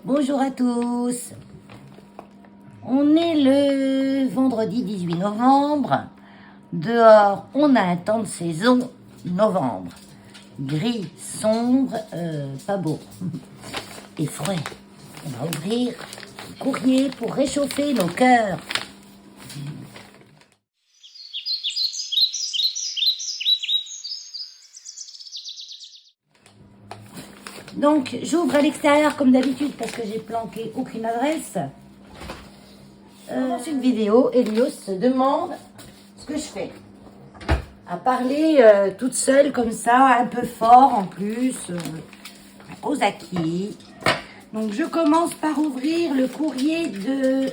Bonjour à tous. On est le vendredi 18 novembre. Dehors, on a un temps de saison, novembre. Gris, sombre, pas beau. Et frais. On va ouvrir le courrier pour réchauffer nos cœurs. Donc, j'ouvre à l'extérieur comme d'habitude parce que j'ai planqué aucune adresse. Dans une vidéo, Elios se demande ce que je fais. À parler toute seule comme ça, un peu fort en plus, aux acquis. Donc, je commence par ouvrir le courrier de...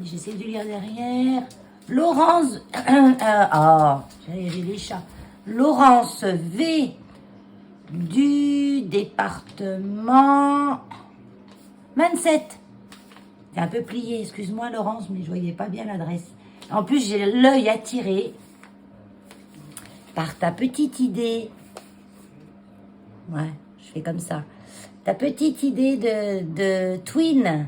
J'essaie de lire derrière. Laurence... j'ai des chats. Laurence V. Du département 27. C'est un peu plié, excuse-moi Laurence, mais je voyais pas bien l'adresse. En plus, j'ai l'œil attiré par ta petite idée. Ouais, je fais comme ça. Ta petite idée de twin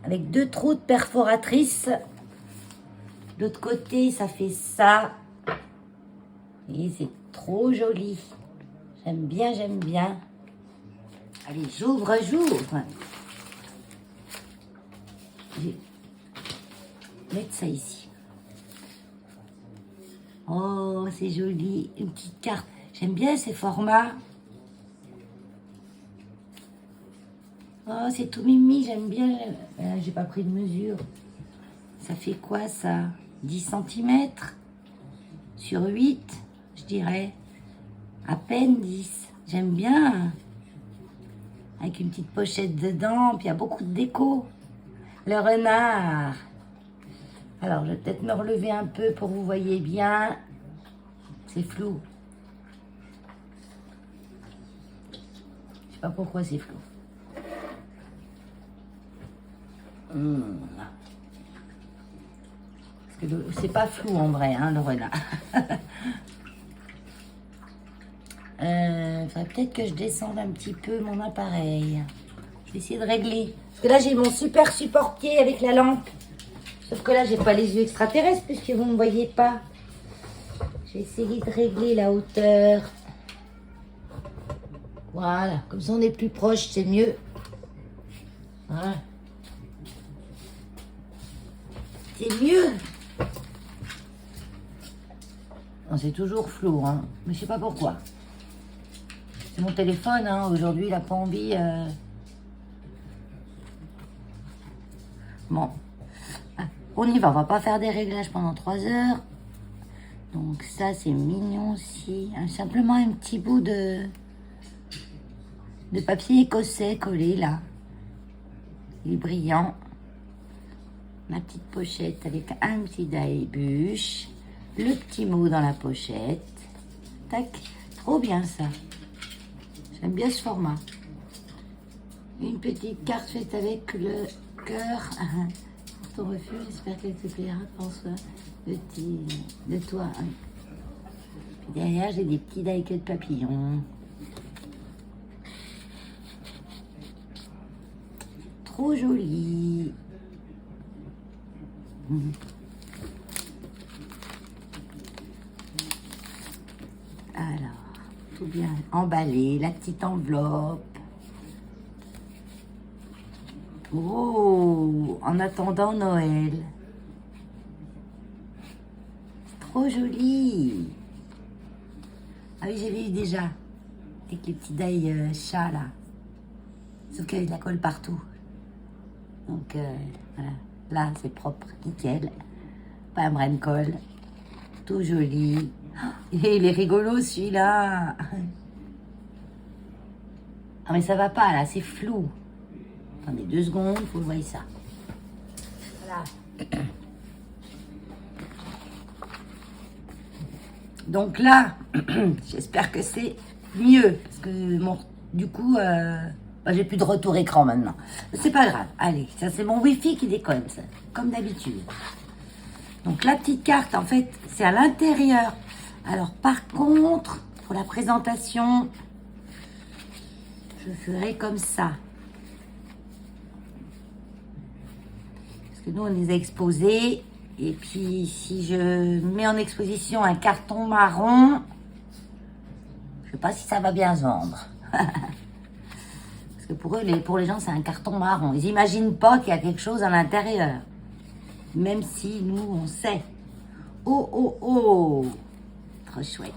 avec 2 trous de perforatrice. De l'autre côté, ça fait ça. Et c'est trop joli. J'aime bien, j'aime bien. Allez, j'ouvre. Je vais mettre ça ici. Oh, c'est joli. Une petite carte. J'aime bien ces formats. Oh, c'est tout mimi, j'aime bien. J'ai pas pris de mesure. Ça fait quoi, ça? 10 cm sur 8, je dirais. À peine 10. J'aime bien. Avec une petite pochette dedans. Puis il y a beaucoup de déco. Le renard. Alors, je vais peut-être me relever un peu pour que vous voyez bien. C'est flou. Je sais pas pourquoi c'est flou. Parce que c'est pas flou en vrai, hein, le renard. Faudrait peut-être que je descende un petit peu mon appareil. Je vais essayer de régler. Parce que là, j'ai mon super support pied avec la lampe. Sauf que là, j'ai pas les yeux extraterrestres puisque vous ne me voyez pas. J'ai essayé de régler la hauteur. Voilà. Comme ça, on est plus proche, c'est mieux. Voilà. C'est mieux. Non, c'est toujours flou, hein. Mais je sais pas pourquoi. C'est mon téléphone, hein. Aujourd'hui, il n'a pas envie. Bon. Ah, on y va. On va pas faire des réglages pendant 3 heures. Donc ça, c'est mignon aussi. Simplement un petit bout de papier écossais collé là. Il est brillant. Ma petite pochette avec un petit dé bûche. Le petit mot dans la pochette. Tac. Trop bien ça. J'aime bien ce format. Une petite carte faite avec le cœur. Pour ton refuge, j'espère qu'elle te plaira. Pense de toi. Puis derrière, j'ai des petits daïques de papillons. Trop joli. Alors, tout bien emballé, la petite enveloppe. Oh, en attendant Noël. C'est trop joli. Ah oui, j'ai vu déjà. Avec les petits dailles chats là. Sauf qu'il y avait de la colle partout. Donc, voilà. Là, c'est propre, nickel. Pas un brin de colle. Tout joli. Et il est rigolo celui-là. Ah mais ça va pas là, c'est flou. Attendez 2 secondes, faut que vous voyez ça. Voilà. Donc là, j'espère que c'est mieux. Parce que du coup, j'ai plus de retour écran maintenant. C'est pas grave. Allez, ça c'est mon wifi qui déconne, ça, comme d'habitude. Donc la petite carte, en fait, c'est à l'intérieur. Alors par contre, pour la présentation, je ferai comme ça. Parce que nous, on les a exposés. Et puis, si je mets en exposition un carton marron, je sais pas si ça va bien se vendre. Parce que pour eux, pour les gens, c'est un carton marron. Ils n'imaginent pas qu'il y a quelque chose à l'intérieur. Même si nous, on sait. Oh, oh, oh! Trop chouette.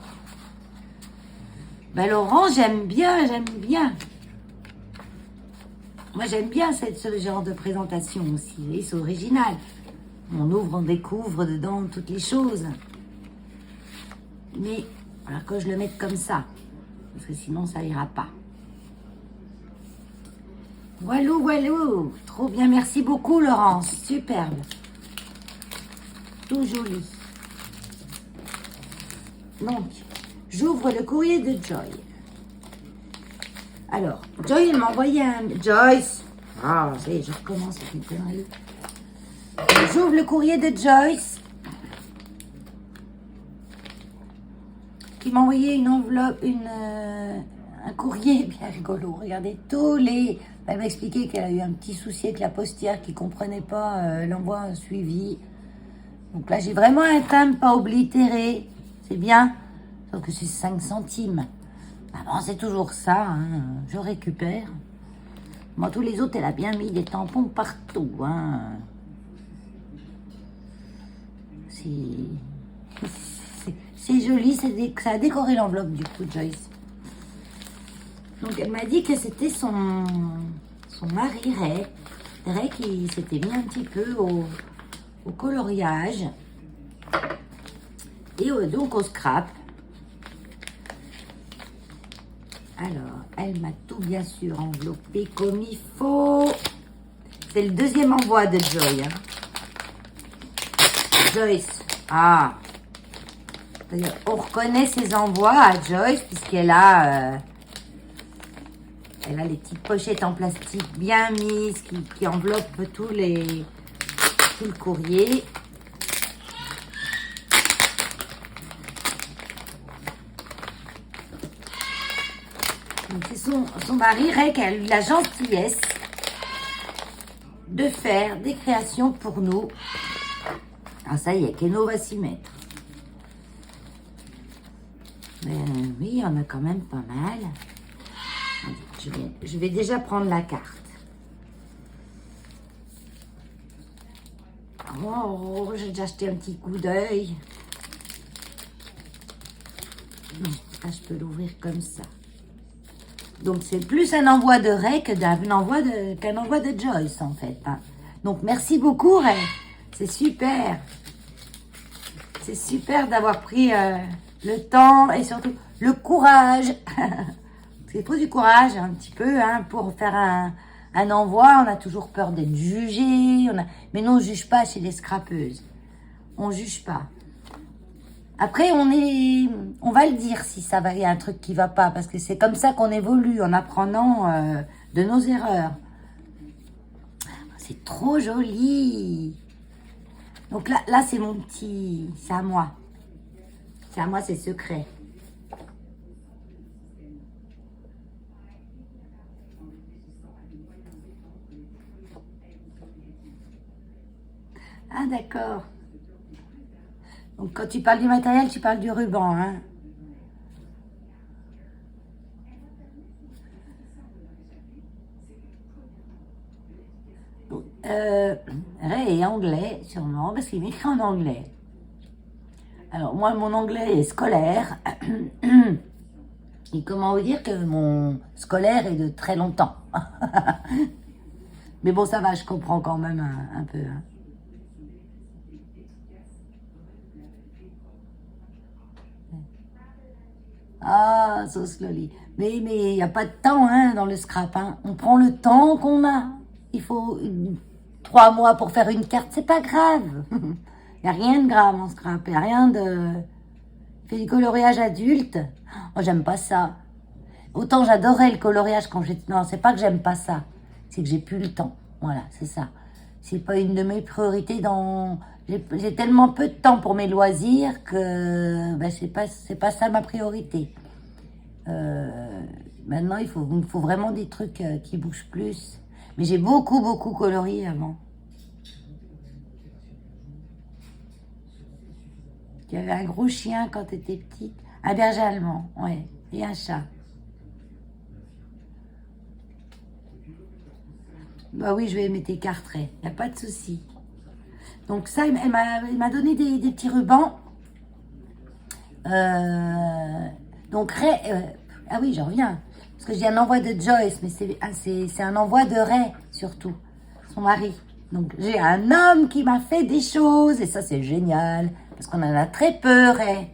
Ben, Laurent, j'aime bien, j'aime bien. Moi, j'aime bien ce genre de présentation aussi. Vous voyez, c'est original. On ouvre, on découvre dedans toutes les choses. Mais, alors que je le mette comme ça. Parce que sinon, ça ira pas. Voilou, voilou. Trop bien. Merci beaucoup, Laurence. Superbe. Tout joli. Donc, j'ouvre le courrier de Joy. Alors, Joy, elle m'a envoyé un... Joyce. Ah, ça y est, je recommence avec une connerie. J'ouvre le courrier de Joyce. Qui m'a envoyé une enveloppe, un courrier bien rigolo. Regardez, tous les... Elle m'a expliqué qu'elle a eu un petit souci avec la postière qui ne comprenait pas l'envoi suivi. Donc là, j'ai vraiment un timbre pas oblitéré. C'est bien. Sauf que c'est 5 centimes. Ah bon, c'est toujours ça. Hein. Je récupère. Moi, tous les autres, elle a bien mis des tampons partout. Hein. C'est joli. Ça a décoré l'enveloppe, du coup, Joyce. Donc, elle m'a dit que c'était son mari, Ray. Ray qui s'était mis un petit peu au coloriage. Et donc au scrap. Alors, elle m'a tout bien sûr enveloppé comme il faut. C'est le deuxième envoi de Joy. Hein. Joyce. Ah. On reconnaît ses envois à Joyce puisqu'elle a... elle a les petites pochettes en plastique bien mises qui enveloppent tout le courrier. C'est son mari, Ray, qui a eu la gentillesse de faire des créations pour nous. Ah, ça y est, Keno va s'y mettre. Mais oui, il y en a quand même pas mal. Je vais déjà prendre la carte. Oh, j'ai déjà acheté un petit coup d'œil. Non, là, je peux l'ouvrir comme ça. Donc, c'est plus un envoi de Ray qu'un envoi de Joyce, en fait. Hein. Donc, merci beaucoup, Ray. C'est super. C'est super d'avoir pris le temps et surtout le courage. Il faut du courage, un petit peu, hein, pour faire un envoi. On a toujours peur d'être jugé. Mais non, on ne juge pas chez les scrapeuses. On ne juge pas. Après, on va le dire si ça va, il y a un truc qui va pas, parce que c'est comme ça qu'on évolue, en apprenant de nos erreurs. C'est trop joli. Donc là c'est mon petit, c'est à moi. C'est à moi, c'est secret. Ah, d'accord. Donc, quand tu parles du matériel, tu parles du ruban, hein. Ray est anglais, sûrement, parce qu'il m'écrit en anglais. Alors, moi, mon anglais est scolaire. Et comment vous dire que mon scolaire est de très longtemps. Mais bon, ça va, je comprends quand même un peu. Hein. Ah, so slowly. Mais il n'y a pas de temps hein, dans le scrap. Hein. On prend le temps qu'on a. Il faut 3 mois pour faire une carte. C'est pas grave. Il n'y a rien de grave en scrap. Il n'y a rien de... Fait du coloriage adulte. Oh, j'aime pas ça. Autant j'adorais le coloriage quand j'étais... Non, c'est pas que j'aime pas ça. C'est que j'ai plus le temps. Voilà, c'est ça. C'est pas une de mes priorités dans... J'ai tellement peu de temps pour mes loisirs que ben, c'est pas ça ma priorité. Maintenant, il faut vraiment des trucs qui bougent plus. Mais j'ai beaucoup colorié avant. Tu avais un gros chien quand tu étais petite. Un berger allemand, ouais. Et un chat. Bah oui, je vais mettre tes cartraits. Il n'y a pas de souci. Donc ça, elle m'a donné des petits rubans. Donc, ah oui, j'en reviens. Parce que j'ai un envoi de Joyce, mais c'est un envoi de Ray, surtout. Son mari. Donc, j'ai un homme qui m'a fait des choses. Et ça, c'est génial. Parce qu'on en a très peu, Ray.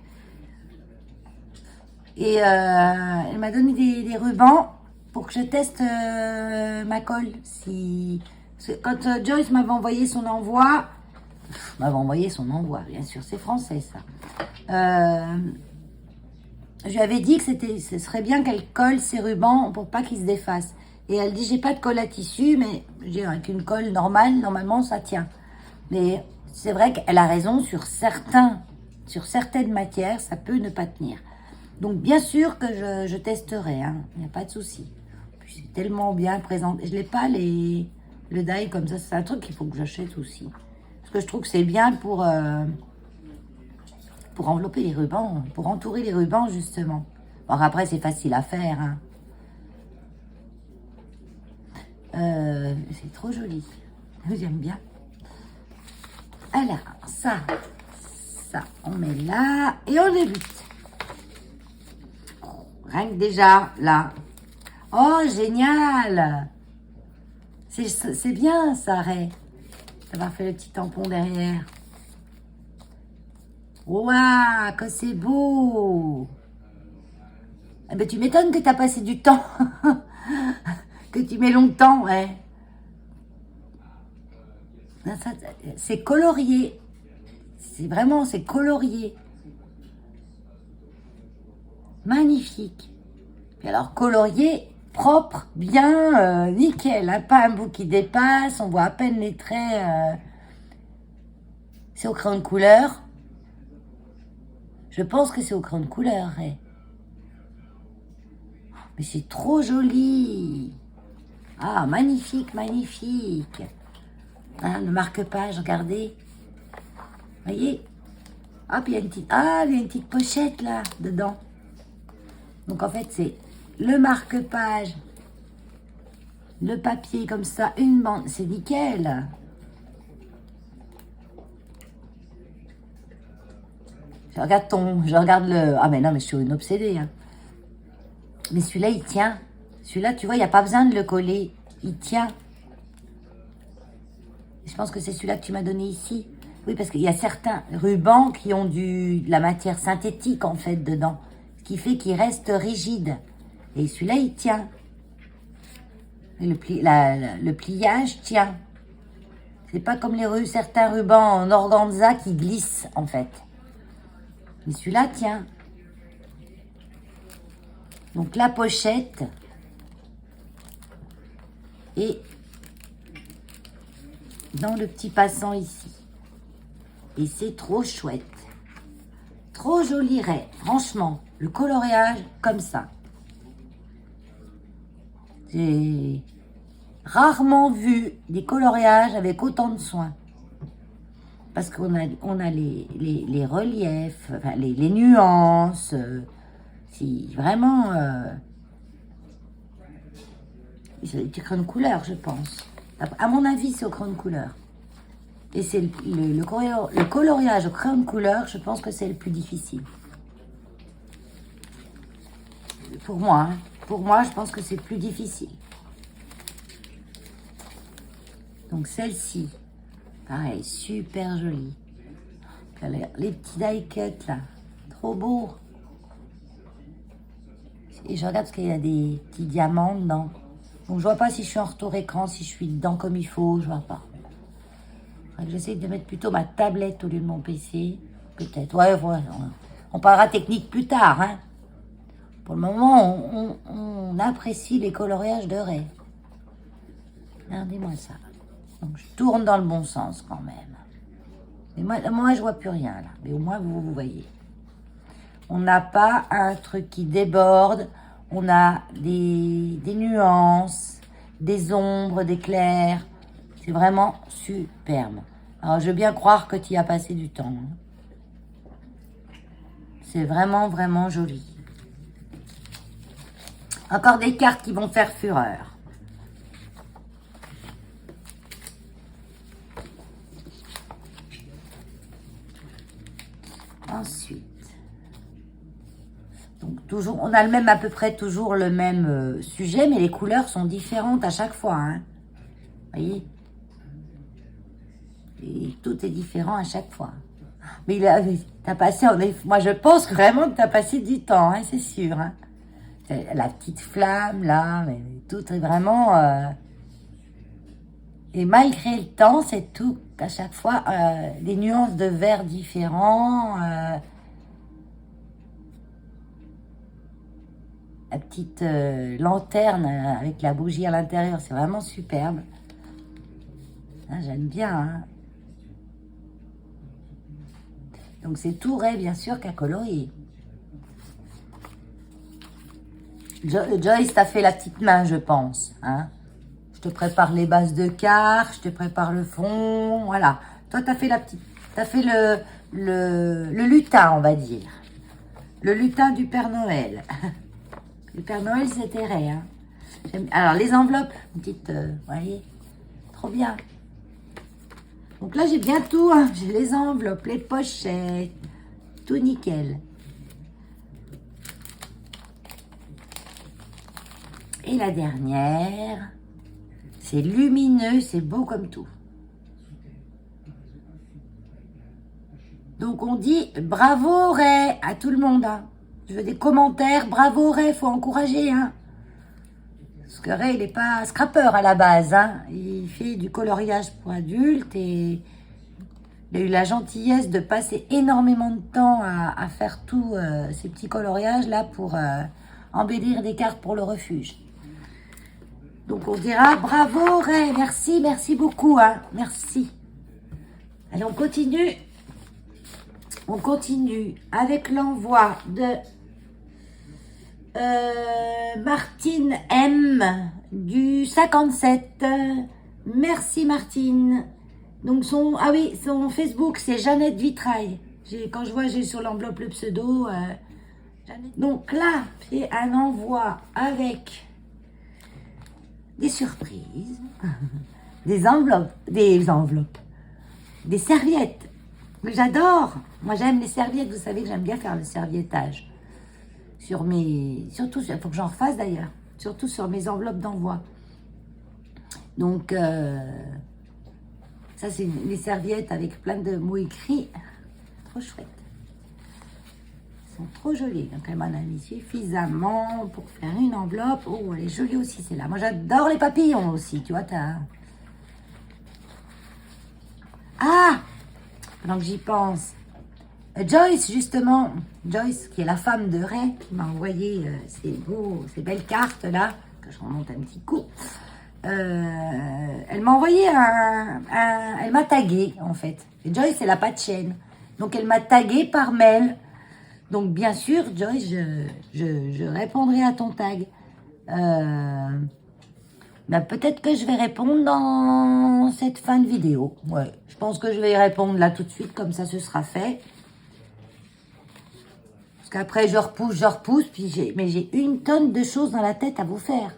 Et elle m'a donné des rubans pour que je teste ma colle. Quand Joyce m'avait envoyé son envoi, bien sûr, c'est français ça. Je lui avais dit que ce serait bien qu'elle colle ses rubans pour pas qu'ils se défassent. Et elle dit, j'ai pas de colle à tissu, mais je dis, avec une colle normale, normalement, ça tient. Mais c'est vrai qu'elle a raison, sur certaines matières, ça peut ne pas tenir. Donc, bien sûr que je testerai, hein. Il n'y a pas de souci. Puis, c'est tellement bien présenté. Je n'ai pas le die comme ça. C'est un truc qu'il faut que j'achète aussi. Parce que je trouve que c'est bien pour envelopper les rubans, pour entourer les rubans, justement. Alors après, c'est facile à faire, hein. C'est trop joli. J'aime bien. Alors, ça, on met là et on débute. Rien que déjà, là. Oh, génial! C'est bien, ça, Ray. D'avoir fait le petit tampon derrière. Waouh, que c'est beau! Eh ben, tu m'étonnes que tu as passé du temps. Que tu mets longtemps, ouais. C'est colorié. C'est colorié. Magnifique. Et alors, colorié, propre, bien, nickel. Hein, pas un bout qui dépasse, on voit à peine les traits. C'est au crayon de couleur. Je pense que c'est au crayon de couleur. Hein. Mais c'est trop joli. Ah, magnifique, magnifique. Hein, le marque-page, regardez. Voyez. Hop, il y a une petite pochette là, dedans. Donc en fait, c'est le marque-page, le papier comme ça, une bande. C'est nickel. Je regarde le... Ah mais non, mais je suis une obsédée. Hein. Mais celui-là, il tient. Celui-là, tu vois, il n'y a pas besoin de le coller. Il tient. Je pense que c'est celui-là que tu m'as donné ici. Oui, parce qu'il y a certains rubans qui ont de la matière synthétique, en fait, dedans. Ce qui fait qu'il reste rigide. Et celui-là, il tient. Et le pliage tient. C'est pas comme certains rubans en organza qui glissent, en fait. Mais celui-là tient. Donc, la pochette est dans le petit passant ici. Et c'est trop chouette. Trop joli, Ray. Franchement, le coloriage comme ça. J'ai rarement vu des coloriages avec autant de soin. Parce qu'on a les reliefs, enfin, les nuances. Si vraiment... c'est du crayon de couleur, je pense. À mon avis, c'est au crayon de couleur. Et c'est le coloriage au crayon de couleur, je pense que c'est le plus difficile. Pour moi, hein. Pour moi, je pense que c'est plus difficile. Donc celle-ci, pareil, super jolie. Les petits die cuts là, trop beau. Et je regarde parce qu'il y a des petits diamants dedans. Donc je vois pas si je suis en retour écran, si je suis dedans comme il faut, je vois pas. J'essaie de mettre plutôt ma tablette au lieu de mon PC. Peut-être, ouais, on parlera technique plus tard, hein. Pour le moment, on apprécie les coloriages de Ray. Regardez-moi ça. Donc, je tourne dans le bon sens quand même. Mais moi, je vois plus rien là. Mais au moins, vous voyez. On n'a pas un truc qui déborde. On a des nuances, des ombres, des clairs. C'est vraiment superbe. Alors, je veux bien croire que tu y as passé du temps. Hein. C'est vraiment, vraiment joli. Encore des cartes qui vont faire fureur. Ensuite, donc toujours, on a le même, à peu près toujours le même sujet, mais les couleurs sont différentes à chaque fois. Hein. Vous voyez? Et tout est différent à chaque fois. Mais t'as passé, moi je pense vraiment que tu as passé du temps, hein, c'est sûr. Hein. La petite flamme là, mais tout est vraiment... Et malgré le temps, c'est tout, à chaque fois, des nuances de vert différents. La petite lanterne avec la bougie à l'intérieur, c'est vraiment superbe. Ah, j'aime bien. Hein. Donc c'est tout Ray, bien sûr, qu'à colorier. Joyce, t'as fait la petite main, je pense. Hein. Je te prépare les bases de cartes, je te prépare le fond, voilà. Toi, t'as fait la petite, t'as fait le lutin, on va dire. Le lutin du Père Noël. Le Père Noël, c'était Ray. Hein. Alors, les enveloppes, une petite, vous voyez, trop bien. Donc là, j'ai bien tout. Hein. J'ai les enveloppes, les pochettes, tout nickel. Et la dernière, c'est lumineux, c'est beau comme tout. Donc on dit bravo Ray à tout le monde. Hein. Je veux des commentaires, bravo Ray, faut encourager. Hein. Parce que Ray, il n'est pas scrapper à la base. Hein. Il fait du coloriage pour adultes et il a eu la gentillesse de passer énormément de temps à faire tous ces petits coloriages là pour embellir des cartes pour le refuge. Donc on dira bravo Ray, merci beaucoup, hein, merci. Allez, on continue. On continue avec l'envoi de Martine M du 57. Merci Martine. Donc son Facebook c'est Jeannette Vitrail. Quand je vois, j'ai sur l'enveloppe le pseudo. Donc là, c'est un envoi avec des surprises, des enveloppes, des serviettes. J'adore. Moi, j'aime les serviettes. Vous savez que j'aime bien faire le serviettage. Surtout, il faut que j'en refasse d'ailleurs. Surtout sur mes enveloppes d'envoi. Donc, ça, c'est les serviettes avec plein de mots écrits. Trop chouette. Elles sont trop jolies. Donc, elle m'en a mis suffisamment pour faire une enveloppe. Oh, elle est jolie aussi, celle-là. Moi, j'adore les papillons aussi. Tu vois, Ah! Donc, j'y pense. Joyce, justement. Joyce, qui est la femme de Ray, qui m'a envoyé ces belles cartes-là, que je remonte un petit coup. Elle m'a envoyé elle m'a tagué, en fait. Et Joyce, elle n'a pas de chaîne. Donc, elle m'a tagué par mail. Donc, bien sûr, Joyce, je répondrai à ton tag. Peut-être que je vais répondre dans cette fin de vidéo. Ouais, je pense que je vais y répondre là tout de suite, comme ça, ce sera fait. Parce qu'après, je repousse, mais j'ai une tonne de choses dans la tête à vous faire.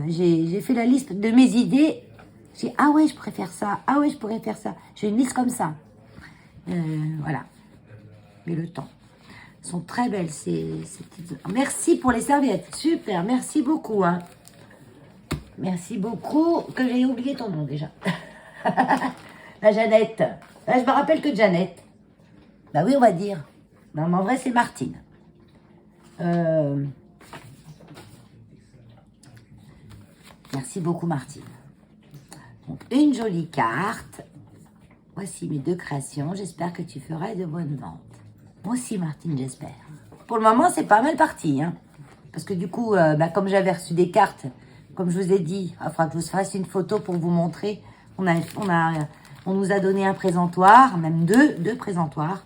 J'ai fait la liste de mes idées. Ah ouais, je pourrais faire ça. Ah ouais, je pourrais faire ça. J'ai une liste comme ça. Voilà. Mais le temps. Elles sont très belles, ces petites... Merci pour les serviettes. Super, merci beaucoup. Hein. Merci beaucoup. Que j'ai oublié ton nom déjà. La Jeannette. Là, je me rappelle que Jeannette. Bah oui, on va dire. Non, mais en vrai, c'est Martine. Merci beaucoup, Martine. Donc, une jolie carte. Voici mes 2 créations. J'espère que tu feras de bonnes ventes. Moi aussi, Martine, j'espère. Pour le moment, c'est pas mal parti. Hein, parce que du coup, comme j'avais reçu des cartes, comme je vous ai dit, il faudra que je vous fasse une photo pour vous montrer. On nous a donné un présentoir, même deux présentoirs.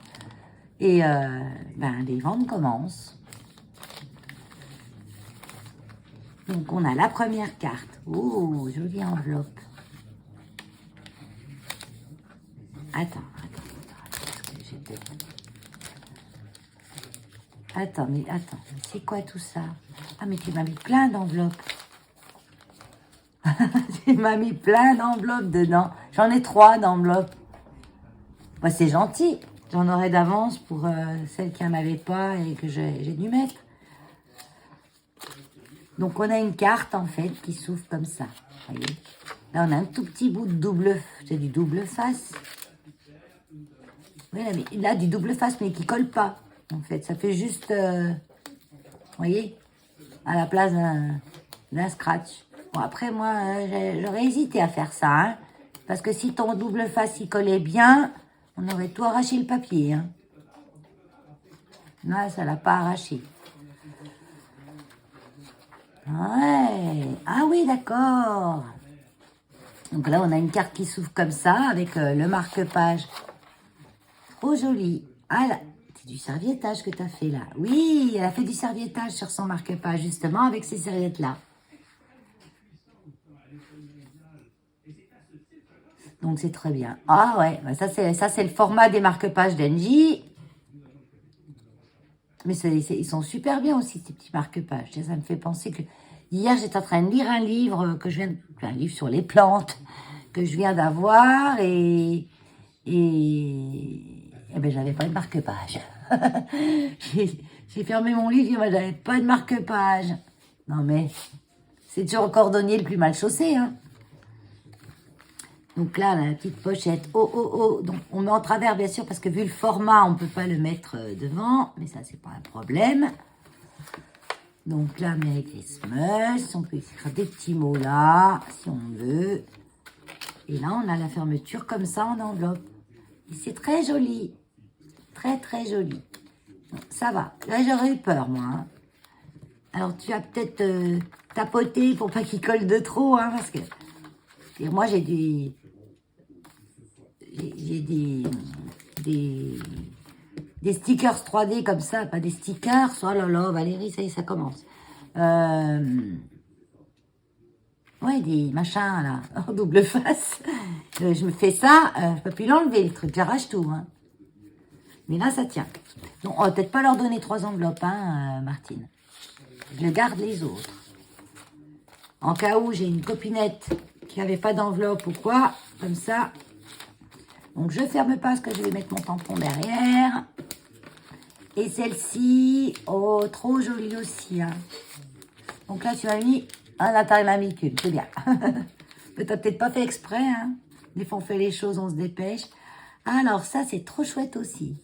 Et les ventes commencent. Donc, on a la première carte. Oh, jolie enveloppe. Attends. Attends, mais attends, c'est quoi tout ça? Ah, mais tu m'as mis plein d'enveloppes. Tu m'as mis plein d'enveloppes dedans. J'en ai 3 d'enveloppes. Bah, c'est gentil. J'en aurai d'avance pour celles qui n'en avaient pas et que j'ai dû mettre. Donc, on a une carte, en fait, qui s'ouvre comme ça. Voyez. Là, on a un tout petit bout de double... C'est du double face. Oui, là, du double face, mais qui colle pas. En fait, ça fait juste... vous voyez, à la place d'un scratch. Bon, après, moi, j'aurais hésité à faire ça, hein, parce que si ton double face y collait bien, on aurait tout arraché le papier. Hein. Là, ça l'a pas arraché. Ouais. Ah oui, d'accord. Donc là, on a une carte qui s'ouvre comme ça, avec le marque-page. Trop joli. Ah là, c'est du serviettage que tu as fait là. Oui, elle a fait du serviettage sur son marque-page, justement, avec ces serviettes-là. Donc, c'est très bien. Ah ouais, bah, ça, c'est le format des marque-pages d'Engie. Mais ils sont super bien aussi, ces petits marque-pages. Ça me fait penser que... Hier, j'étais en train de lire un livre que je viens un livre sur les plantes que je viens d'avoir et ben, j'avais pas de marque-page. J'ai fermé mon livre, et j'avais pas de marque-page. Non mais, c'est toujours le cordonnier le plus mal chaussé, hein. Donc là, la petite pochette. Oh, oh, oh. Donc, on met en travers, bien sûr, parce que vu le format, on ne peut pas le mettre devant. Mais ça, c'est pas un problème. Donc là, Merry Christmas. On peut écrire des petits mots là, si on veut. Et là, on a la fermeture comme ça en enveloppe. Et c'est très joli. Très, très joli. Donc, ça va. Là, j'aurais eu peur, moi. Hein. Alors, tu vas peut-être tapoter pour pas qu'il colle de trop, hein, parce que... Et moi, j'ai des stickers 3D comme ça, pas des stickers. Oh là là, Valérie, ça y est, ça commence. Ouais, des machins là, en double face. Je me fais ça, je peux plus l'enlever, le truc, j'arrache tout. Hein. Mais là, ça tient. Donc, on va peut-être pas leur donner 3 enveloppes, hein, Martine. Je garde les autres. En cas où j'ai une copinette qui n'avait pas d'enveloppe ou quoi, comme ça. Donc, je ferme pas parce que je vais mettre mon tampon derrière. Et celle-ci, oh, trop jolie aussi. Hein. Donc là, tu as mis un appareil mamicule, c'est bien. Mais t'as peut-être pas fait exprès. Hein. Des fois, on fait les choses, on se dépêche. Alors, ça, c'est trop chouette aussi.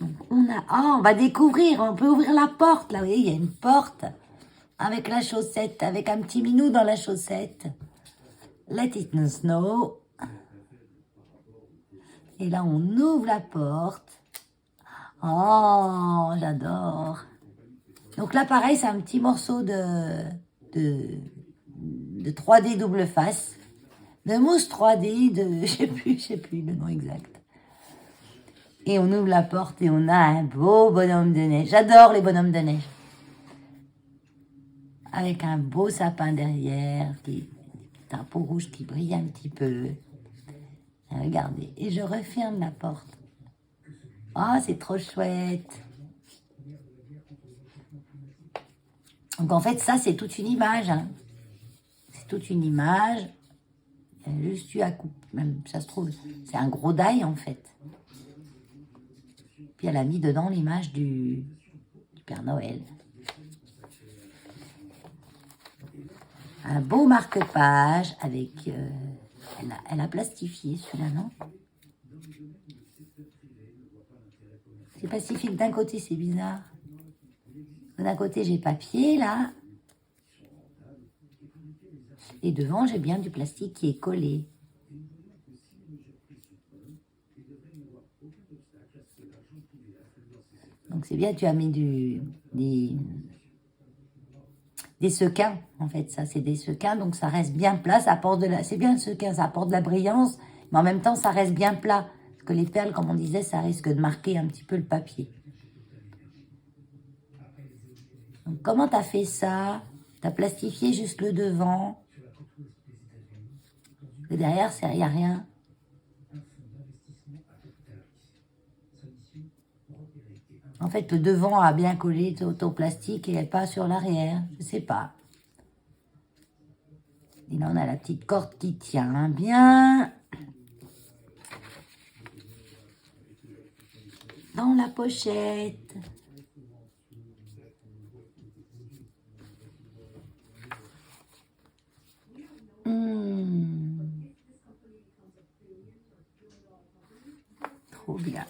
Donc, on va découvrir, on peut ouvrir la porte. Là, vous voyez, il y a une porte avec la chaussette, avec un petit minou dans la chaussette. Let it snow. Et là, on ouvre la porte. Oh, j'adore. Donc là, pareil, c'est un petit morceau de 3D double face. De mousse 3D, je sais plus le nom exact. Et on ouvre la porte et on a un beau bonhomme de neige. J'adore les bonhommes de neige. Avec un beau sapin derrière, qui un pot rouge qui brille un petit peu. Regardez. Et je referme la porte. Oh, c'est trop chouette. Donc en fait, ça, c'est toute une image. Hein. C'est toute une image. Juste tu as coupé. Même, ça se trouve, c'est un gros die en fait. Puis elle a mis dedans l'image du Père Noël. Un beau marque-page avec... elle a plastifié celui-là, non? C'est pacifique d'un côté, c'est bizarre. D'un côté, j'ai papier, là. Et devant, j'ai bien du plastique qui est collé. Donc, c'est bien, tu as mis des sequins, en fait, ça, c'est des sequins, donc ça reste bien plat, ça apporte c'est bien le sequin, ça apporte de la brillance, mais en même temps, ça reste bien plat, parce que les perles, comme on disait, ça risque de marquer un petit peu le papier. Donc, comment tu as fait ça? Tu as plastifié juste le devant, et derrière, il n'y a rien. En fait, le devant a bien collé au plastique et pas sur l'arrière. Je sais pas. Et là, on a la petite corde qui tient bien. Dans la pochette. Trop bien.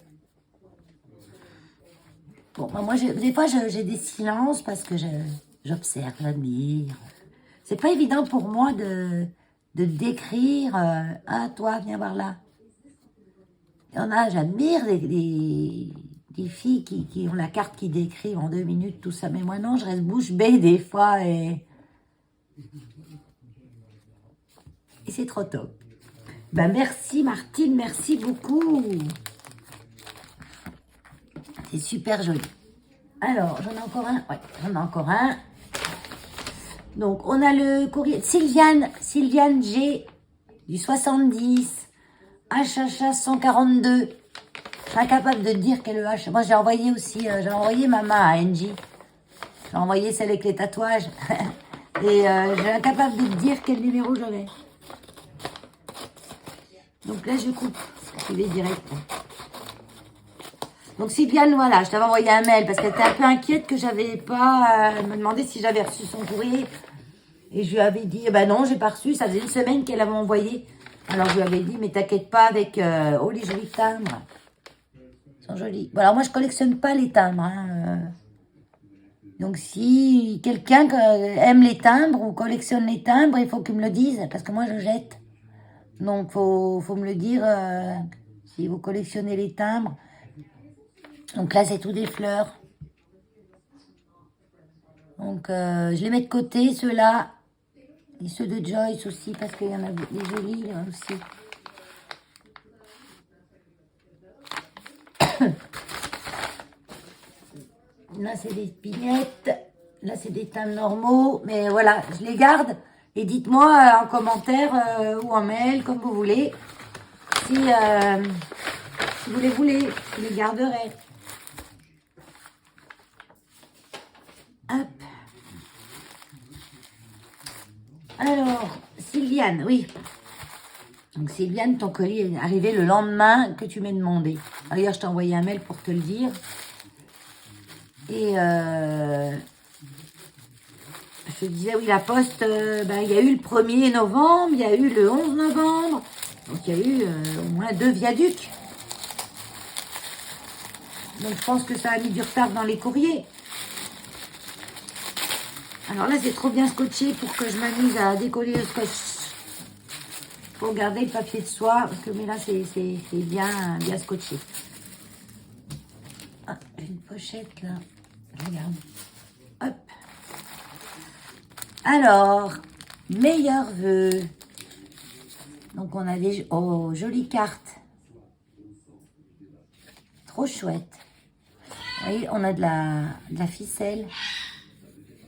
Bon, bah, moi, des fois, j'ai des silences parce que j'observe, j'admire. C'est pas évident pour moi de décrire. Ah, toi, viens voir là. Il y en a, j'admire des filles qui ont la carte qui décrit en 2 minutes, tout ça. Mais moi, non, je reste bouche bée des fois et c'est trop top. Ben, merci Martine, merci beaucoup. C'est super joli. Alors, j'en ai encore un. Ouais, j'en ai encore un. Donc, on a le courrier. Sylviane G du 70. HHA 142. Je suis incapable de dire quel est le H. Moi, j'ai envoyé aussi, j'ai envoyé ma main à Angie. J'ai envoyé celle avec les tatouages. Et j'ai incapable de dire quel numéro j'avais. Donc là, je coupe. Je vais direct. Donc Sylviane, voilà, je t'avais envoyé un mail parce qu'elle était un peu inquiète que j'avais pas... elle me demandait si j'avais reçu son courrier. Et je lui avais dit, ben non, j'ai pas reçu. Ça faisait 1 semaine qu'elle avait envoyé. Alors je lui avais dit, mais t'inquiète pas avec... oh, les jolis timbres. Ils sont jolis. Bon, alors moi, je collectionne pas les timbres. Hein. Donc si quelqu'un aime les timbres ou collectionne les timbres, il faut qu'il me le dise parce que moi, je jette. Donc, faut me le dire si vous collectionnez les timbres. Donc là, c'est tout des fleurs. Donc, je les mets de côté, ceux-là. Et ceux de Joyce aussi, parce qu'il y en a des jolis là aussi. Là, c'est des spinettes. Là, c'est des timbres normaux. Mais voilà, je les garde. Et dites-moi en commentaire ou en mail, comme vous voulez, si vous les voulez. Je les garderai. Hop. Alors, Sylviane, oui. Donc, Sylviane, ton colis est arrivé le lendemain que tu m'as demandé. D'ailleurs, je t'ai envoyé un mail pour te le dire. Et je te disais, oui, la poste, il y a eu le 1er novembre, il y a eu le 11 novembre. Donc, il y a eu au moins 2 viaducs. Donc, je pense que ça a mis du retard dans les courriers. Alors là, c'est trop bien scotché pour que je m'amuse à décoller le scotch. Pour garder le papier de soie, parce que mais là, c'est bien scotché. Ah, j'ai une pochette là. Regarde. Hop. Alors, meilleurs vœux. Donc, on a des jolies cartes. Trop chouette. Vous voyez, on a de la ficelle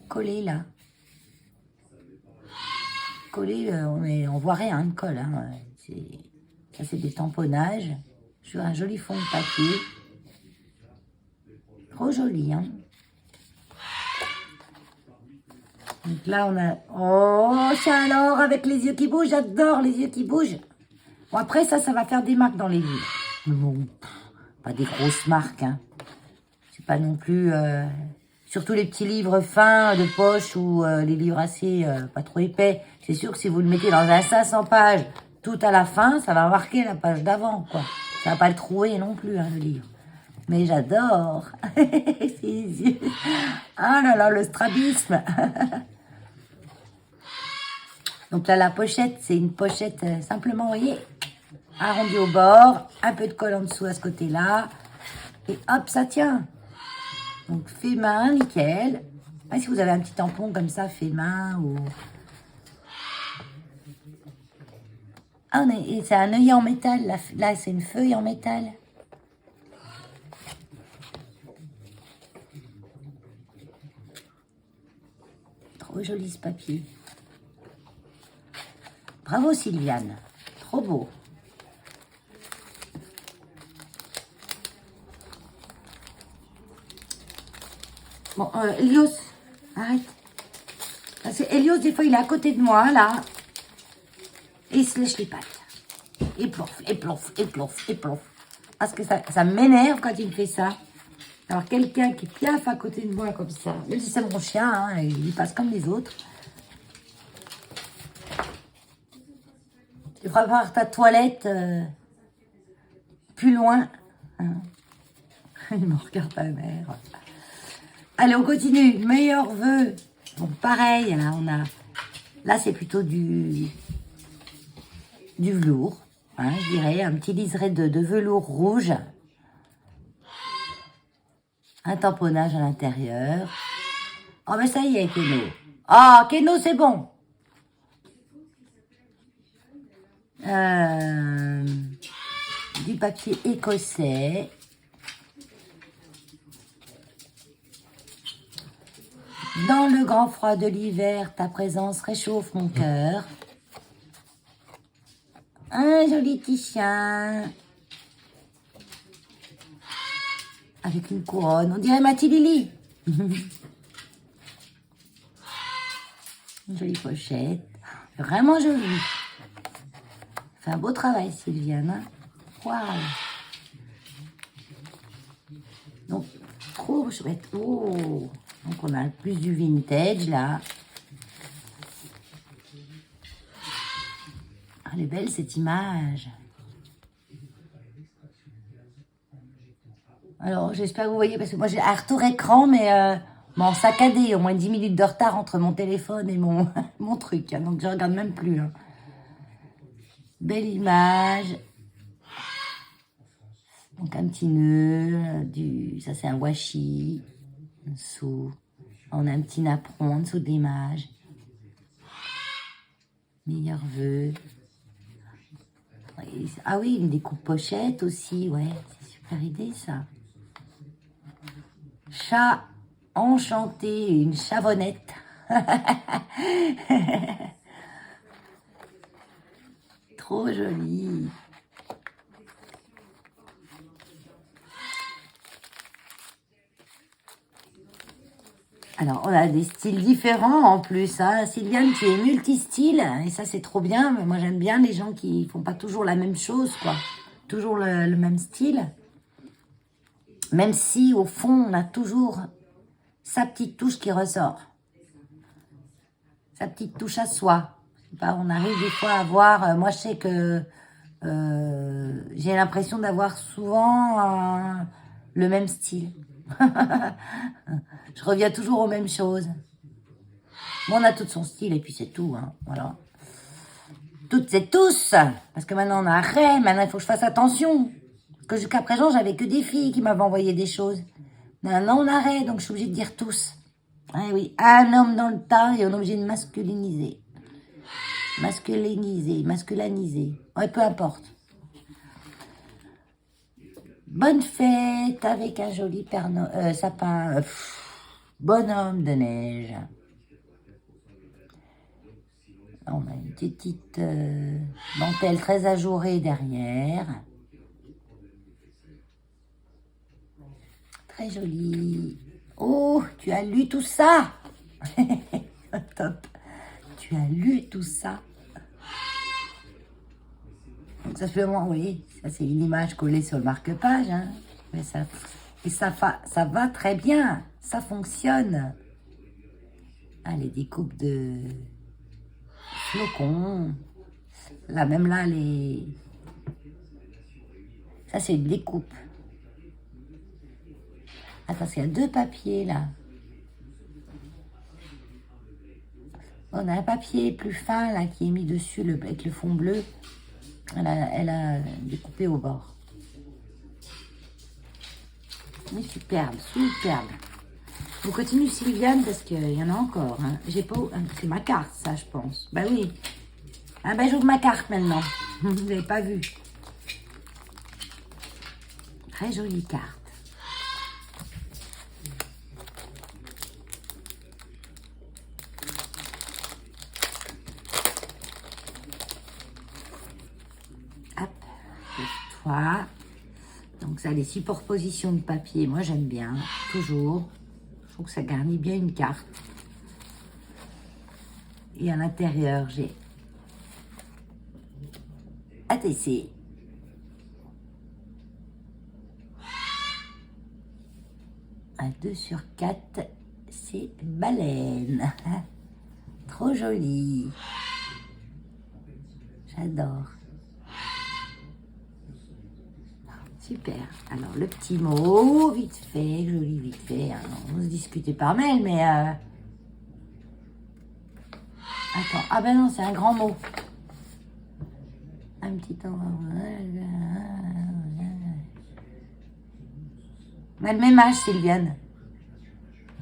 collée là. Collée, on voit rien de colle. Hein. Ça, c'est des tamponnages sur un joli fond de papier. Trop joli, hein. Donc là, on a... Oh, ça alors, avec les yeux qui bougent. J'adore les yeux qui bougent. Bon, après, ça va faire des marques dans les livres. Mais bon, pas des grosses marques, hein. C'est pas non plus... surtout les petits livres fins de poche ou les livres assez pas trop épais. C'est sûr que si vous le mettez dans un 500 pages tout à la fin, ça va marquer la page d'avant, quoi. Ça va pas le trouer non plus, hein, le livre. Mais j'adore. Ces yeux. Ah là là, le strabisme. Donc là, la pochette, c'est une pochette simplement, vous voyez, arrondie au bord, un peu de colle en dessous à ce côté-là. Et hop, ça tient. Donc, fait main, nickel. Ah, si vous avez un petit tampon comme ça, fait main ou... Ah, c'est un œillet en métal. Là, c'est une feuille en métal. Trop joli ce papier. Bravo Sylviane. Trop beau. Bon, Elios, arrête. Parce que Elios, des fois, il est à côté de moi, là. Et il se lèche les pattes. Et plouf, et plouf, et plouf, et plouf. Parce que ça m'énerve quand il me fait ça. Alors, quelqu'un qui piaffe à côté de moi comme ça, même si c'est mon chien, hein, il passe comme les autres. Tu feras voir ta toilette plus loin. Hein. Il me regarde ta mère. Allez, on continue. Meilleur vœu. Donc, pareil, là, on a... Là, c'est plutôt du velours. Hein, je dirais un petit liseré de velours rouge. Un tamponnage à l'intérieur. Oh, mais ça y est, Keno. Ah, Keno, c'est bon. Du papier écossais. Dans le grand froid de l'hiver, ta présence réchauffe mon cœur. Un joli petit chien. Avec une couronne. On dirait Mathilili. Une jolie pochette. Vraiment jolie. Fait un beau travail, Sylviane. Hein. Waouh. Donc, trop chouette. Oh. Donc, on a plus du vintage, là. Ah, elle est belle, cette image. Alors, j'espère que vous voyez, parce que moi, j'ai un retour écran, mais bon, saccadé, au moins 10 minutes de retard entre mon téléphone et mon, mon truc. Hein, donc, je regarde même plus. Hein. Belle image. Donc, un petit nœud. Ça, c'est un washi. En dessous. On a un petit napperon en dessous de l'image. Meilleur vœu. Ah oui, une découpe pochette aussi. Ouais, c'est super idée, ça. Chat enchanté, une chavonnette. Trop joli. Alors, on a des styles différents en plus. Hein. Sylviane, tu es multi-style. Et ça, c'est trop bien. Mais moi, j'aime bien les gens qui font pas toujours la même chose, quoi. Toujours le même style. Même si, au fond, on a toujours sa petite touche qui ressort. Sa petite touche à soi. Je sais pas, on arrive des fois à voir... moi, je sais que j'ai l'impression d'avoir souvent le même style. Je reviens toujours aux mêmes choses. Bon, on a tout son style et puis c'est tout. Hein, voilà. Toutes et tous. Parce que maintenant, on a un ré. Maintenant, il faut que je fasse attention. Parce que jusqu'à présent, j'avais que des filles qui m'avaient envoyé des choses. Maintenant, on arrête, donc je suis obligée de dire tous. Ah oui, un homme dans le tas et on est obligé de masculiniser. Masculiniser. Ouais, peu importe. Bonne fête avec un joli sapin, bonhomme de neige. On a une petite dentelle très ajourée derrière. Très jolie. Oh, tu as lu tout ça. Top. Tu as lu tout ça. Donc ça fait moins, oui, ça c'est une image collée sur le marque-page. Hein. Mais ça va très bien. Ça fonctionne. Ah, les découpes de flocons. Là, même là, ça c'est une découpe. Attends, il y a deux papiers là. On a un papier plus fin là qui est mis dessus avec le fond bleu. Elle a découpé au bord. Mais superbe, superbe. On continue Sylviane parce qu'il y en a encore. Hein. J'ai pas. C'est ma carte, ça, je pense. Bah oui. Ah ben j'ouvre ma carte maintenant. Vous n'avez pas vu. Très jolie carte. Donc ça, les superpositions de papier, moi j'aime bien, toujours. Je trouve que ça garnit bien une carte. Et à l'intérieur, j'ai ATC. Un 2 sur 4, c'est baleine. Trop joli. J'adore. Super. Alors, le petit mot, vite fait, joli, vite fait. Hein. On se discutait par mail, mais... Attends. Ah ben non, c'est un grand mot. Un petit temps. On a le même âge, Sylviane.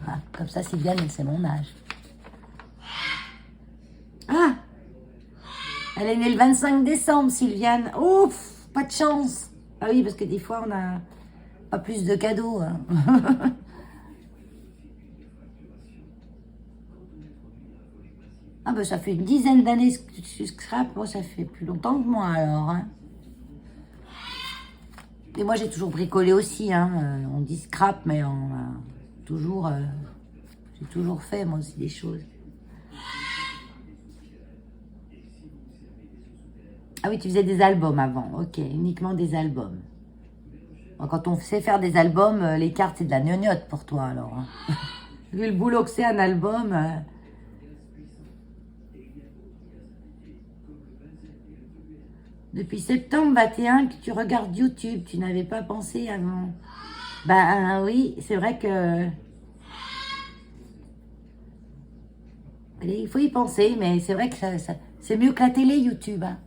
Ah, comme ça, Sylviane, c'est mon âge. Ah! Elle est née le 25 décembre, Sylviane. Ouf! Pas de chance. Ah oui, parce que des fois, on n'a pas plus de cadeaux. Hein. Ah ben, ça fait une dizaine d'années que tu scrapes. Moi, ça fait plus longtemps que moi, alors. Hein. Et moi, j'ai toujours bricolé aussi. Hein. On dit scrap, mais on a toujours... j'ai toujours fait, moi aussi, des choses. Ah oui, tu faisais des albums avant. Ok, uniquement des albums. Quand on sait faire des albums, les cartes, c'est de la gnognotte pour toi, alors. Hein. Vu le boulot que c'est un album... Depuis septembre 21 que tu regardes YouTube, tu n'avais pas pensé avant. Ben oui, c'est vrai que... Allez, il faut y penser, mais c'est vrai que c'est mieux que la télé, YouTube. Hein.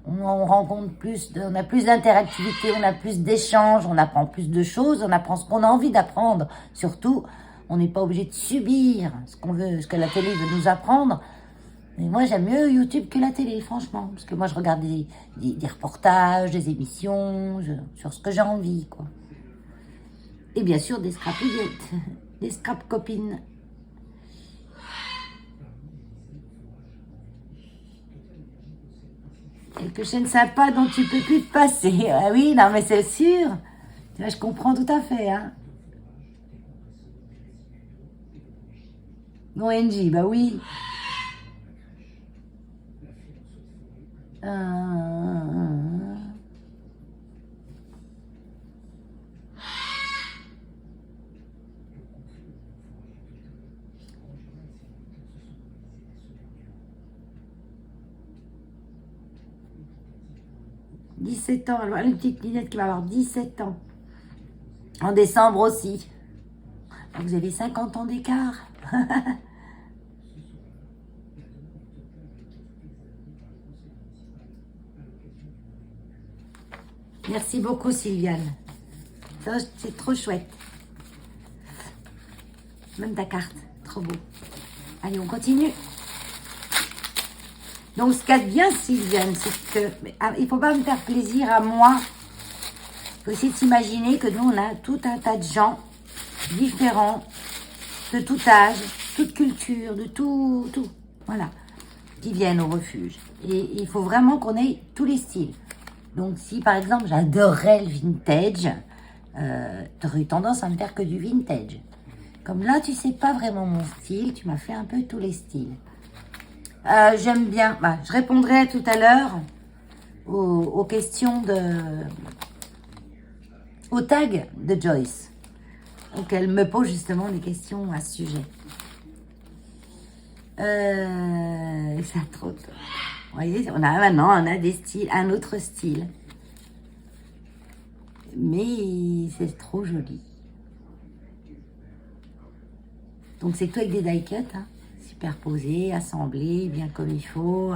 On rencontre plus, on a plus d'interactivité, on a plus d'échanges, on apprend plus de choses, on apprend ce qu'on a envie d'apprendre. Surtout, on n'est pas obligé de subir ce qu'on veut, ce que la télé veut nous apprendre. Mais moi, j'aime mieux YouTube que la télé, franchement. Parce que moi, je regarde des reportages, des émissions, sur ce que j'ai envie, quoi. Et bien sûr, des scrapouillettes, des scrap copines. Quelques chaînes sympas dont tu peux plus te passer. Ah oui, non, mais c'est sûr. Tu vois, je comprends tout à fait, hein. ONG, bah oui. 17 ans, alors une petite Linette qui va avoir 17 ans. En décembre aussi. Vous avez 50 ans d'écart. Merci beaucoup, Sylviane. Ça, c'est trop chouette. Même ta carte, trop beau. Allez, on continue. Donc, ce qu'il y a de bien, Sylviane, c'est que il ne faut pas me faire plaisir à moi. Il faut essayer de s'imaginer que nous, on a tout un tas de gens différents, de tout âge, toute culture, de tout, voilà, qui viennent au refuge. Et il faut vraiment qu'on ait tous les styles. Donc, si par exemple, j'adorais le vintage, tu aurais eu tendance à me faire que du vintage. Comme là, tu sais pas vraiment mon style, tu m'as fait un peu tous les styles. J'aime bien, je répondrai tout à l'heure aux questions au tag de Joyce. Donc, elle me pose justement des questions à ce sujet. Ça trop. Vous voyez, maintenant, on a des styles, un autre style. Mais c'est trop joli. Donc, c'est tout avec des die cuts, hein, superposés, assemblés, bien comme il faut,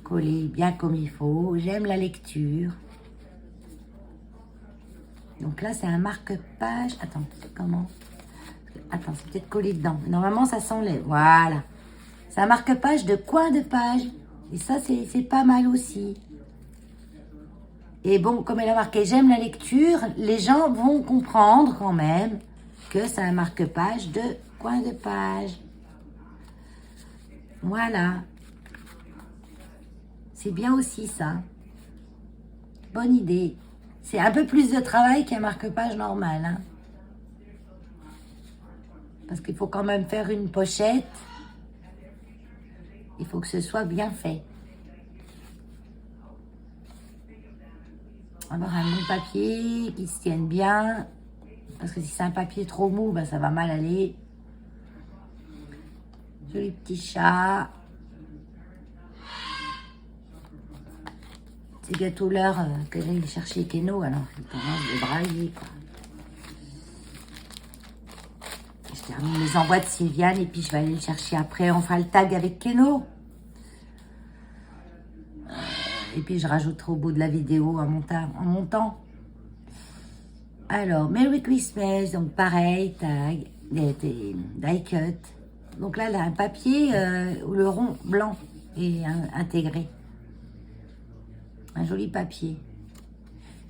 collés bien comme il faut. J'aime la lecture. Donc là, c'est un marque-page. Attends, comment? Attends, c'est peut-être collé dedans. Normalement, ça s'enlève. Voilà. C'est un marque-page de coin de page. Et ça, c'est pas mal aussi. Et bon, comme elle a marqué « J'aime la lecture », les gens vont comprendre quand même que c'est un marque-page de coin de page. Voilà. C'est bien aussi ça. Bonne idée. C'est un peu plus de travail qu'un marque-page normal. Hein. Parce qu'il faut quand même faire une pochette. Il faut que ce soit bien fait. Avoir un bon papier qui se tienne bien. Parce que si c'est un papier trop mou, ben ça va mal aller. Joli petit chat. C'est bientôt l'heure que j'aille chercher Keno, alors il commence de brailler, quoi. Je termine les envois de Sylviane et puis je vais aller le chercher après. On fera le tag avec Keno. Et puis je rajouterai au bout de la vidéo en montant. Alors, Merry Christmas, donc pareil, tag, die cut. Donc là, elle a un papier où le rond blanc est intégré. Un joli papier.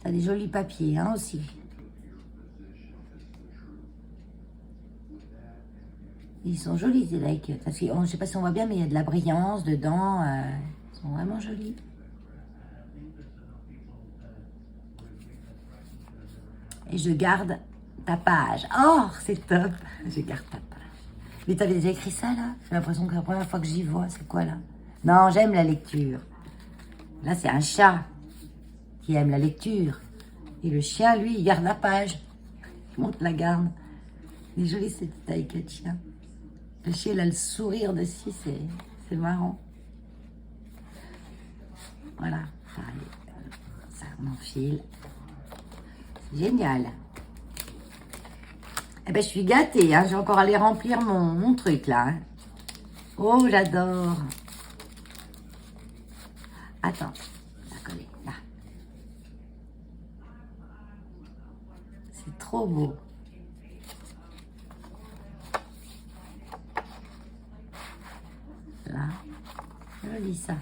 T'as des jolis papiers, hein, aussi. Ils sont jolis, ces die cut. Parce que, je ne sais pas si on voit bien, mais il y a de la brillance dedans. Ils sont vraiment jolis. Et je garde ta page. Oh, c'est top. Je garde ta page. Mais t'avais déjà écrit ça, là? J'ai l'impression que c'est la première fois que j'y vois. C'est quoi, là? Non, j'aime la lecture. Là, c'est un chat qui aime la lecture. Et le chien, lui, il garde la page. Il monte la garde. Il est joli, cette taille que chien. Le chien, il a le sourire dessus. C'est marrant. Voilà. Pareil. Ça, on enfile. C'est génial. Eh ben, je suis gâtée, hein. Je vais encore aller remplir mon truc, là. Hein. Oh, j'adore. Attends, la coller, là. C'est trop beau. Là. Joli, ça.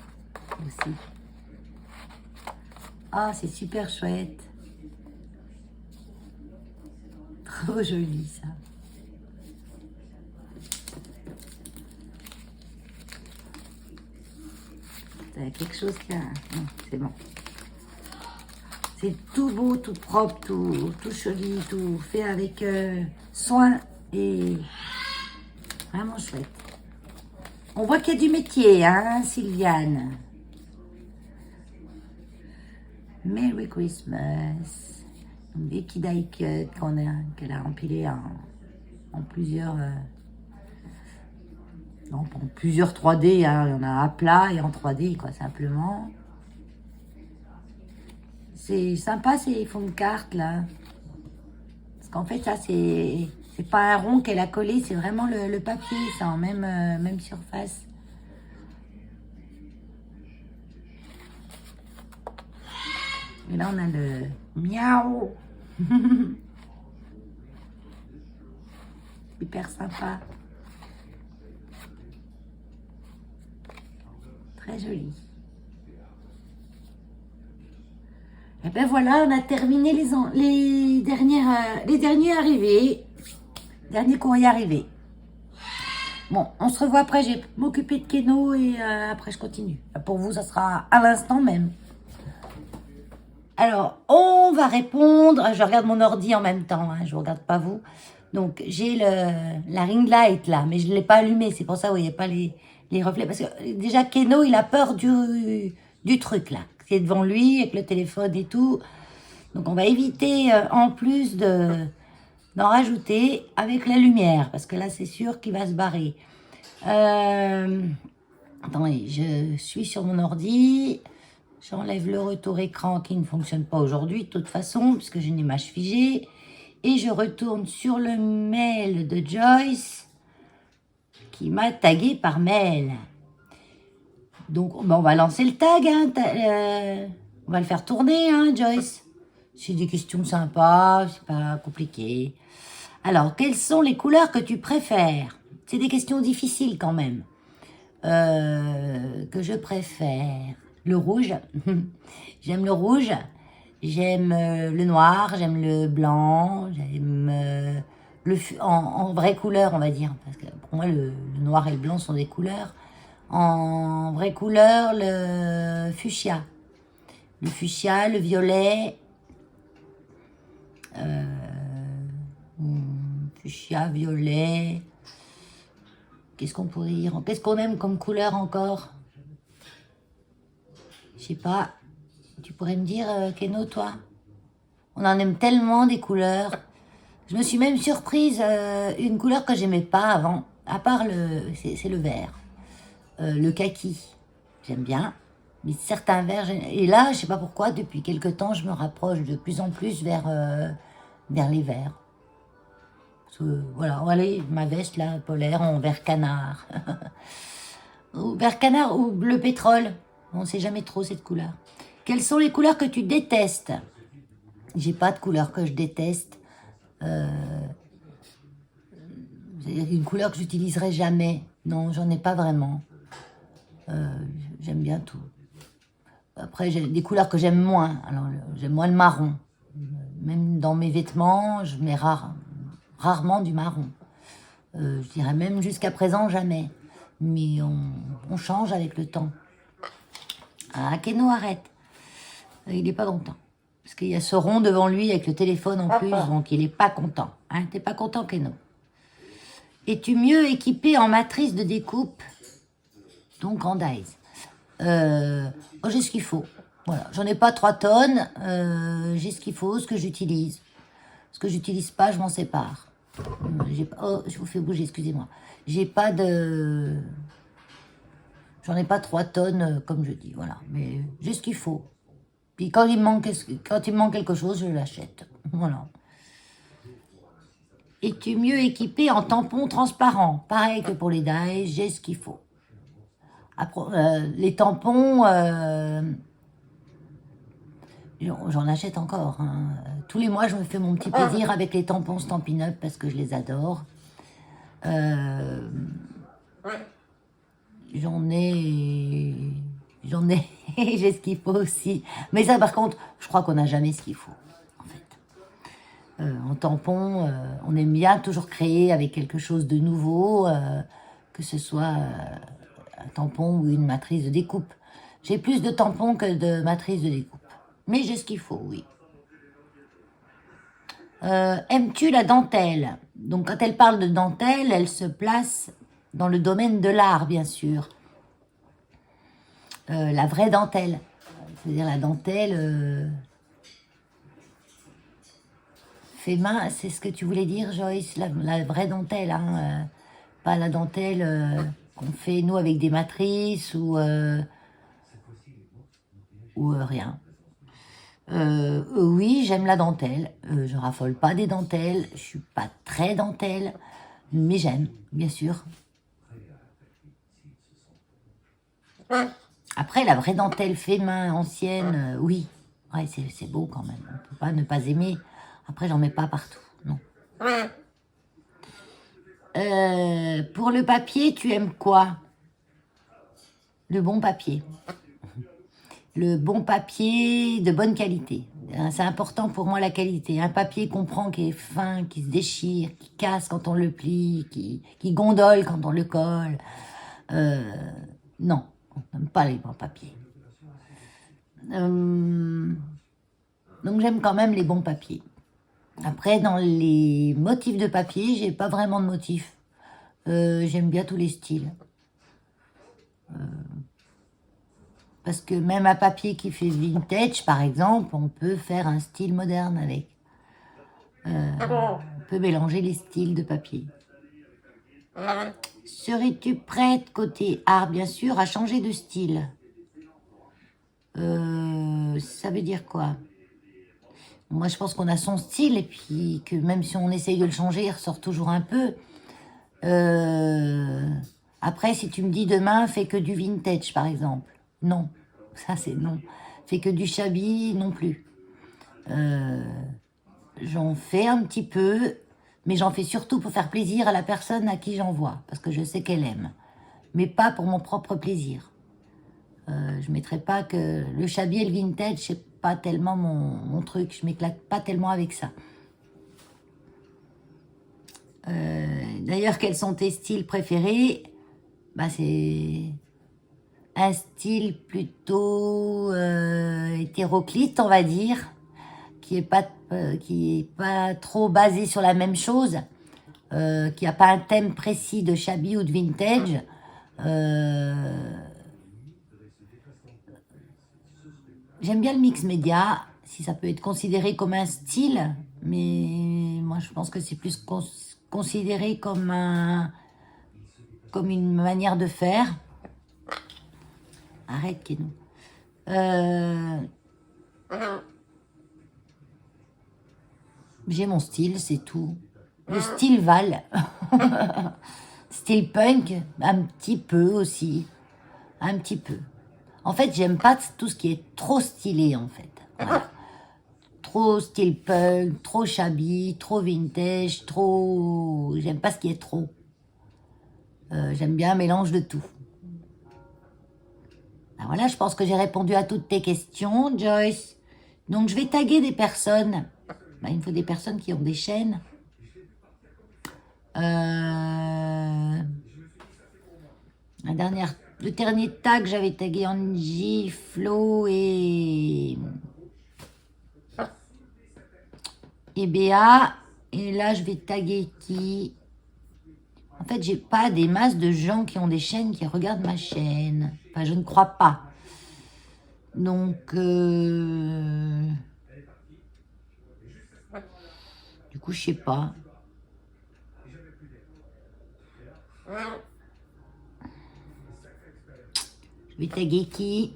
Aussi. Ah, c'est super chouette. Trop joli, ça. Il y a quelque chose qui a... Non, c'est bon. C'est tout beau, tout propre, tout joli, tout fait avec soin et vraiment chouette. On voit qu'il y a du métier, hein, Sylviane. Merry Christmas. Vicky die cut qu'elle a empilé en plusieurs... non, en plusieurs 3D, hein. Il y en a à plat et en 3D, quoi, simplement. C'est sympa, ils font une carte, là. Parce qu'en fait, ça, c'est pas un rond qu'elle a collé, c'est vraiment le papier, ça, en même surface. Et là, on a le miaou. Hyper sympa. Très joli. Et ben voilà, on a terminé les derniers arrivés. Dernier courrier arrivé. Bon, on se revoit après. Je vais m'occuper de Keno et après je continue. Pour vous, ça sera à l'instant même. Alors, on va répondre. Je regarde mon ordi en même temps. Hein, je ne regarde pas vous. Donc, j'ai la ring light là, mais je ne l'ai pas allumée. C'est pour ça, vous voyez pas les reflets. Parce que déjà, Keno, il a peur du truc là. C'est devant lui avec le téléphone et tout. Donc, on va éviter en plus d'en rajouter avec la lumière. Parce que là, c'est sûr qu'il va se barrer. Attendez, je suis sur mon ordi. J'enlève le retour écran qui ne fonctionne pas aujourd'hui, de toute façon, puisque j'ai une image figée. Et je retourne sur le mail de Joyce, qui m'a tagué par mail. Donc, ben, on va lancer le tag. Hein, on va le faire tourner, hein, Joyce. C'est des questions sympas, c'est pas compliqué. Alors, quelles sont les couleurs que tu préfères? C'est des questions difficiles quand même. Que je préfère. Le rouge, j'aime le rouge, j'aime le noir, j'aime le blanc, j'aime en vraie couleur, on va dire. Parce que pour moi, le noir et le blanc sont des couleurs. En vraie couleur, le fuchsia. Le fuchsia, le violet. fuchsia, violet. Qu'est-ce qu'on pourrait dire? Qu'est-ce qu'on aime comme couleur encore? Je sais pas. Tu pourrais me dire, Keno, toi? On en aime tellement des couleurs. Je me suis même surprise, une couleur que j'aimais pas avant, à part c'est le vert. Le kaki, j'aime bien. Mais certains verts, et là, je sais pas pourquoi, depuis quelque temps, je me rapproche de plus en plus vers les verts. Voilà, allez, ma veste là, polaire en vert canard. Ou vert canard ou bleu pétrole. On ne sait jamais trop cette couleur. Quelles sont les couleurs que tu détestes? J'ai pas de couleur que je déteste. Une couleur que j'utiliserai jamais. Non, j'en ai pas vraiment. J'aime bien tout. Après, j'ai des couleurs que j'aime moins. Alors, j'aime moins le marron. Même dans mes vêtements, je mets rarement du marron. Je dirais même jusqu'à présent, jamais. Mais on change avec le temps. Ah, Keno, arrête. Il n'est pas content. Parce qu'il y a ce rond devant lui avec le téléphone en plus, donc il n'est pas content. Hein, t'es pas content, Keno? Es-tu mieux équipé en matrice de découpe? Donc en dies. J'ai ce qu'il faut. Voilà, j'en ai pas 3 tonnes. J'ai ce qu'il faut, ce que j'utilise. Ce que j'utilise pas, je m'en sépare. Je vous fais bouger, excusez-moi. J'ai pas de... J'en ai pas 3 tonnes, comme je dis, voilà. Mais j'ai ce qu'il faut. Puis quand il me manque quelque chose, je l'achète. Voilà. Es-tu mieux équipé en tampons transparents? Pareil que pour les dies, j'ai ce qu'il faut. Après, les tampons, j'en achète encore. Hein. Tous les mois, je me fais mon petit plaisir avec les tampons Stampin' Up parce que je les adore. J'en ai, j'ai ce qu'il faut aussi. Mais ça, par contre, je crois qu'on n'a jamais ce qu'il faut, en fait. En tampon, on aime bien toujours créer avec quelque chose de nouveau, que ce soit un tampon ou une matrice de découpe. J'ai plus de tampons que de matrices de découpe. Mais j'ai ce qu'il faut, oui. Aimes-tu la dentelle? Donc, quand elle parle de dentelle, elle se place dans le domaine de l'art, bien sûr. La vraie dentelle. C'est-à-dire la dentelle fait main, c'est ce que tu voulais dire, Joyce? La vraie dentelle, hein, pas la dentelle qu'on fait, nous, avec des matrices ou rien. Oui, j'aime la dentelle. Je raffole pas des dentelles. Je suis pas très dentelle, mais j'aime, bien sûr. Après, la vraie dentelle fait main ancienne, oui. Ouais, c'est beau quand même. On peut pas ne pas aimer. Après, j'en mets pas partout, non. Pour le papier, tu aimes quoi? Le bon papier. Le bon papier de bonne qualité. C'est important pour moi la qualité. Un papier qu'on prend qui est fin, qui se déchire, qui casse quand on le plie, qui gondole quand on le colle. Non, on n'aime pas les bons papiers. Donc j'aime quand même les bons papiers. Après, dans les motifs de papier, j'ai pas vraiment de motifs. J'aime bien tous les styles. Parce que même un papier qui fait vintage, par exemple, on peut faire un style moderne avec. On peut mélanger les styles de papier. Serais-tu prête, côté art, bien sûr, à changer de style? Ça veut dire quoi? Moi, je pense qu'on a son style, et puis que même si on essaye de le changer, il ressort toujours un peu. Après, si tu me dis demain, fais que du vintage, par exemple. Non, ça c'est non. Fais que du shabby, non plus. J'en fais un petit peu, mais j'en fais surtout pour faire plaisir à la personne à qui j'envoie, parce que je sais qu'elle aime. Mais pas pour mon propre plaisir. Je mettrai pas que le shabby et le vintage, c'est pas tellement mon truc. Je m'éclate pas tellement avec ça. D'ailleurs, quels sont tes styles préférés? Bah, c'est un style plutôt hétéroclite, on va dire, qui est pas trop basé sur la même chose. qui n'a pas un thème précis de shabby ou de vintage. J'aime bien le mix média, si ça peut être considéré comme un style, mais moi je pense que c'est plus considéré comme une manière de faire. Arrête, Kenou. J'ai mon style, c'est tout. Le style Val. Style punk, un petit peu aussi. Un petit peu. En fait, j'aime pas tout ce qui est trop stylé, en fait. Voilà. Trop style punk, trop shabby, trop vintage, trop... J'aime pas ce qui est trop. J'aime bien un mélange de tout. Ben voilà, je pense que j'ai répondu à toutes tes questions, Joyce. Donc, je vais taguer des personnes. Ben, il me faut des personnes qui ont des chaînes. Le dernier tag, j'avais tagué Angie, Flo et Béa. Et là, je vais taguer qui? En fait, j'ai pas des masses de gens qui ont des chaînes qui regardent ma chaîne. Enfin, je ne crois pas. Donc, du coup, je sais pas. Je vais taguer qui?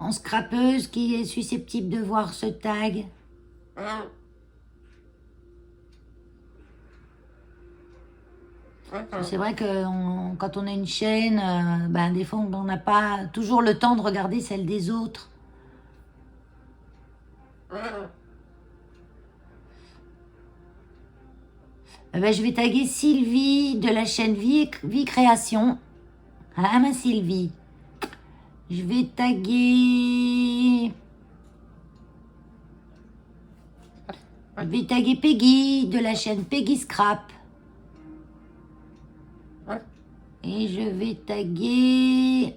En scrapeuse qui est susceptible de voir ce tag. C'est vrai que quand on a une chaîne, ben, des fois on n'a pas toujours le temps de regarder celle des autres. Ben, je vais taguer Sylvie de la chaîne Vie Création. Ah ma Sylvie. Je vais taguer... Je vais taguer Peggy de la chaîne Peggy Scrap. Et je vais taguer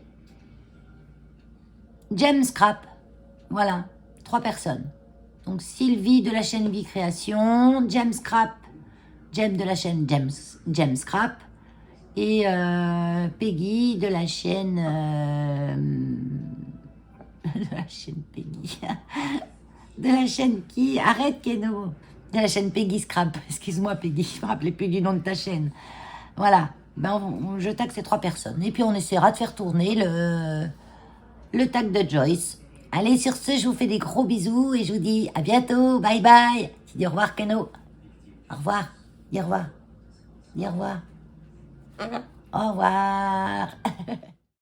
Jem Scrap. Voilà, 3 personnes. Donc Sylvie de la chaîne Vie Création, Jem Scrap, Jem de la chaîne Jem Scrap et Peggy de la chaîne de la chaîne Peggy. De la chaîne qui? Arrête, Keno. De la chaîne Peggy Scrap. Excuse-moi, Peggy, je me rappelais plus du nom de ta chaîne. Voilà. Ben, je tag ces 3 personnes. Et puis, on essaiera de faire tourner le tag de Joyce. Allez, sur ce, je vous fais des gros bisous et je vous dis à bientôt. Bye bye. Dis au revoir, Keno. Au revoir. Dis au revoir. Dis au revoir. Au revoir.